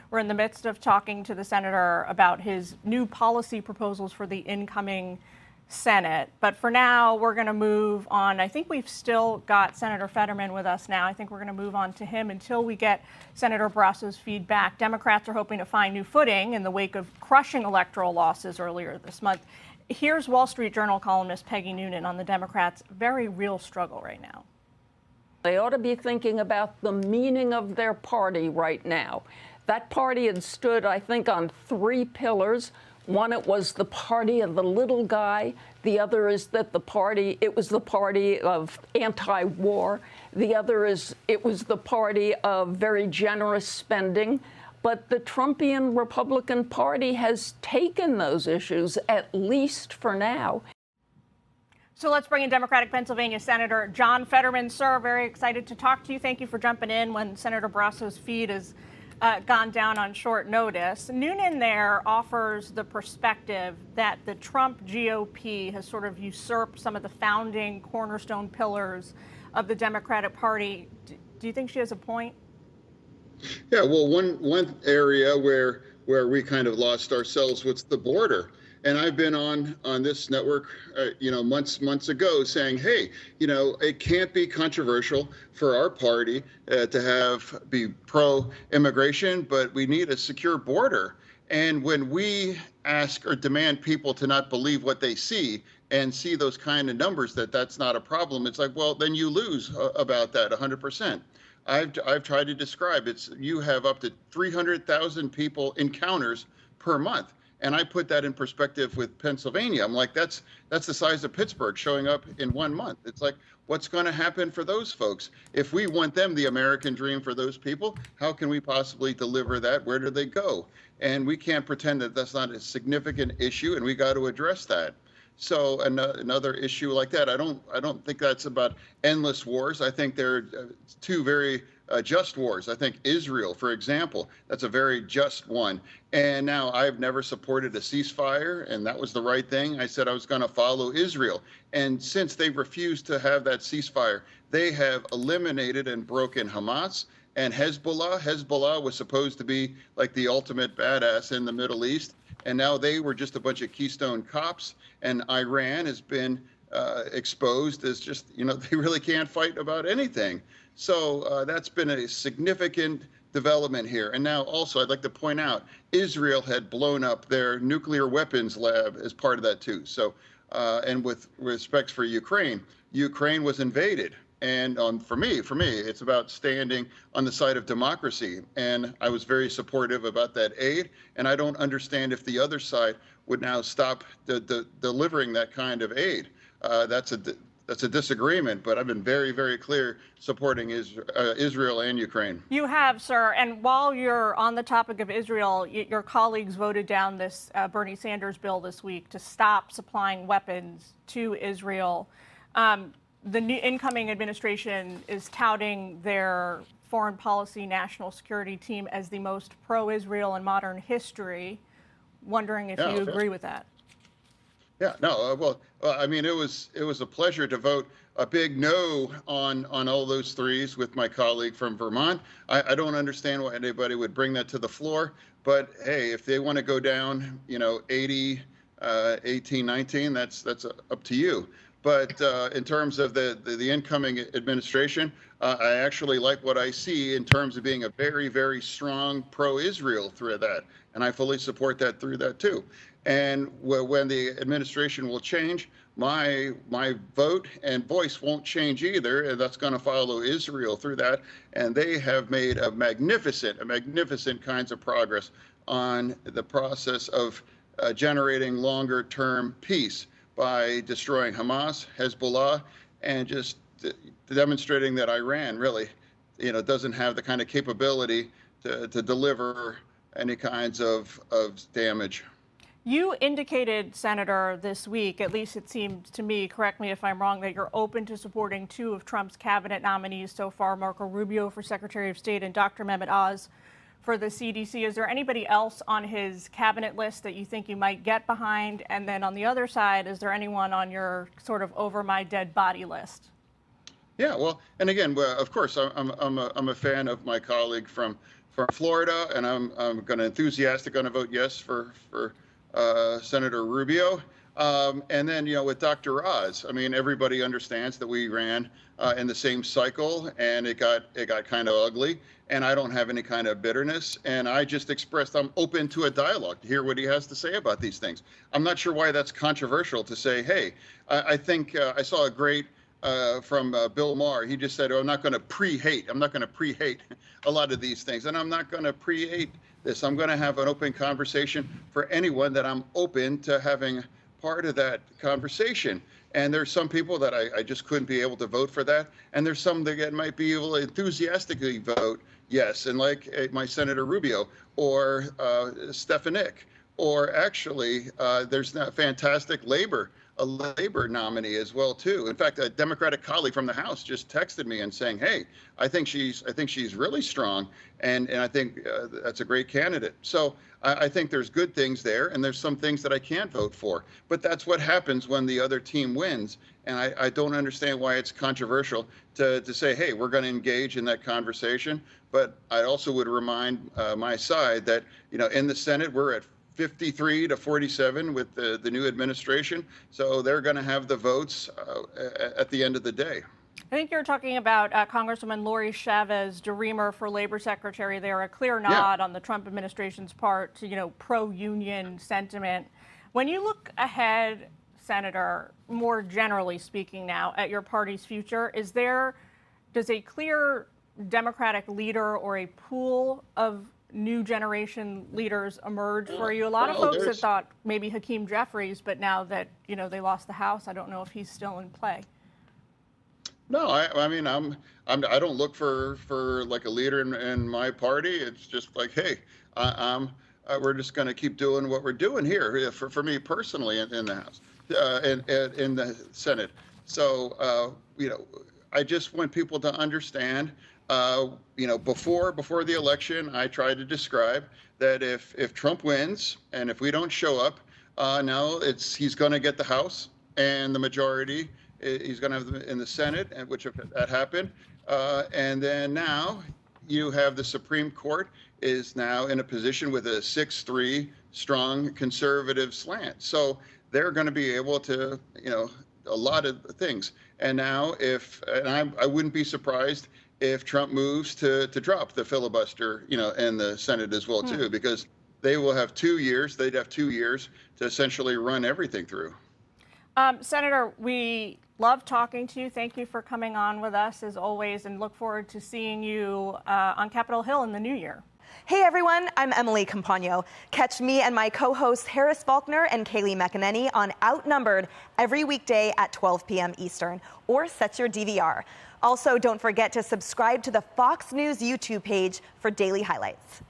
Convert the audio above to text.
We're in the midst of talking to the senator about his new policy proposals for the incoming Senate. But for now, we're going to move on. I think we've still got Senator Fetterman with us now. I think we're going to move on to him until we get Senator Barrasso's feedback. Democrats are hoping to find new footing in the wake of crushing electoral losses earlier this month. Here's Wall Street Journal columnist Peggy Noonan on the Democrats' very real struggle right now. They ought to be thinking about the meaning of their party right now. That party had stood, I think, on three pillars. One, it was the party of the little guy. The other is that it was the party of anti-war. The other is it was the party of very generous spending. But the Trumpian Republican Party has taken those issues, at least for now. So let's bring in Democratic Pennsylvania Senator John Fetterman. Sir, very excited to talk to you. Thank you for jumping in when Senator Barrasso's feed has gone down on short notice. Noonan there offers the perspective that the Trump GOP has sort of usurped some of the founding cornerstone pillars of the Democratic Party. Do you think she has a point? Yeah, well, one area where we kind of lost ourselves was the border. And I've been on this network, months ago saying, hey, it can't be controversial for our party to be pro-immigration, but we need a secure border. And when we ask or demand people to not believe what they see and see those kind of numbers that's not a problem, it's like, well, then you lose about that 100%. I've tried to describe you have up to 300,000 people encounters per month. And I put that in perspective with Pennsylvania. I'm like, that's the size of Pittsburgh showing up in 1 month. It's like, what's going to happen for those folks? If we want them, the American dream for those people, how can we possibly deliver that? Where do they go? And we can't pretend that that's not a significant issue, and we got to address that. So another issue like that, I don't think that's about endless wars. I think there are two very just wars. I think Israel, for example, that's a very just one. And now I've never supported a ceasefire, and that was the right thing. I said I was going to follow Israel. And since they refused to have that ceasefire, they have eliminated and broken Hamas and Hezbollah. Hezbollah was supposed to be like the ultimate badass in the Middle East. And now they were just a bunch of Keystone cops, and Iran has been exposed as just, they really can't fight about anything. So that's been a significant development here. And now also I'd like to point out, Israel had blown up their nuclear weapons lab as part of that too. So, and with respect for Ukraine was invaded. And for me, it's about standing on the side of democracy. And I was very supportive about that aid. And I don't understand if the other side would now stop delivering that kind of aid. That's a disagreement, but I've been very, very clear supporting Israel and Ukraine. You have, sir. And while you're on the topic of Israel, your colleagues voted down this Bernie Sanders bill this week to stop supplying weapons to Israel. The new incoming administration is touting their foreign policy national security team as the most pro-Israel in modern history. Wondering if you agree with that. Yeah, no, well, I mean, it was a pleasure to vote a big no on all those threes with my colleague from Vermont. I don't understand why anybody would bring that to the floor. But hey, if they want to go down, 80, 18, 19, that's up to you. But in terms of the incoming administration, I actually like what I see in terms of being a very, very strong pro-Israel through that. And I fully support that through that, too. And when the administration will change, my vote and voice won't change either. And that's going to follow Israel through that. And they have made a magnificent kinds of progress on the process of generating longer-term peace by destroying Hamas, Hezbollah, and just demonstrating that Iran really, doesn't have the kind of capability to deliver any kinds of damage. You indicated, Senator, this week, at least it seemed to me, correct me if I'm wrong, that you're open to supporting two of Trump's cabinet nominees so far, Marco Rubio for Secretary of State and Dr. Mehmet Oz for the CDC. Is there anybody else on his cabinet list that you think you might get behind? And then on the other side, is there anyone on your sort of over my dead body list? Yeah, well, and again, of course, I'm a fan of my colleague from Florida, and I'm going to enthusiastically going to vote yes for Senator Rubio. And then, with Dr. Oz, I mean, everybody understands that we ran in the same cycle, and it got kind of ugly. And I don't have any kind of bitterness. And I just expressed I'm open to a dialogue to hear what he has to say about these things. I'm not sure why that's controversial to say, hey, I think I saw a great from Bill Maher. He just said, I'm not going to pre-hate. I'm not going to pre-hate a lot of these things. And I'm not going to pre-hate this. I'm going to have an open conversation for anyone that I'm open to having part of that conversation. And there's some people that I just couldn't be able to vote for that. And there's some that might be able to enthusiastically vote yes. And like my Senator Rubio or Stefanik, or actually there's a fantastic a labor nominee as well too. In fact, a Democratic colleague from the House just texted me and saying, "Hey, I think she's really strong, and I think that's a great candidate." So I think there's good things there, and there's some things that I can't vote for. But that's what happens when the other team wins, and I don't understand why it's controversial to say, "Hey, we're going to engage in that conversation." But I also would remind my side that in the Senate we're at 53 to 47 with the new administration. So they're going to have the votes at the end of the day. I think you're talking about Congresswoman Lori Chavez DeRemer for Labor Secretary there, a clear nod on the Trump administration's part to, pro-union sentiment. When you look ahead, Senator, more generally speaking now, at your party's future, does a clear Democratic leader or a pool of new generation leaders emerge for you? A lot of folks had thought maybe Hakeem Jeffries, but now that they lost the House, I don't know if he's still in play. No, I mean I don't look for like a leader in my party. It's just like, hey, we're just going to keep doing what we're doing here. For me personally in the House, in the Senate. So I just want people to understand. Before the election, I tried to describe that if Trump wins and if we don't show up, now he's going to get the House and the majority. He's going to have in the Senate, which if that happened, and then now you have the Supreme Court is now in a position with a 6-3 strong conservative slant. So they're going to be able to, a lot of things. And now I wouldn't be surprised if Trump moves to drop the filibuster, in the Senate as well, too, because they will have 2 years. They'd have 2 years to essentially run everything through. Senator, we love talking to you. Thank you for coming on with us, as always, and look forward to seeing you on Capitol Hill in the new year. Hey everyone, I'm Emily Campagno. Catch me and my co-hosts Harris Faulkner and Kaylee McEnany on Outnumbered every weekday at 12 p.m. Eastern, or set your DVR. Also, don't forget to subscribe to the Fox News YouTube page for daily highlights.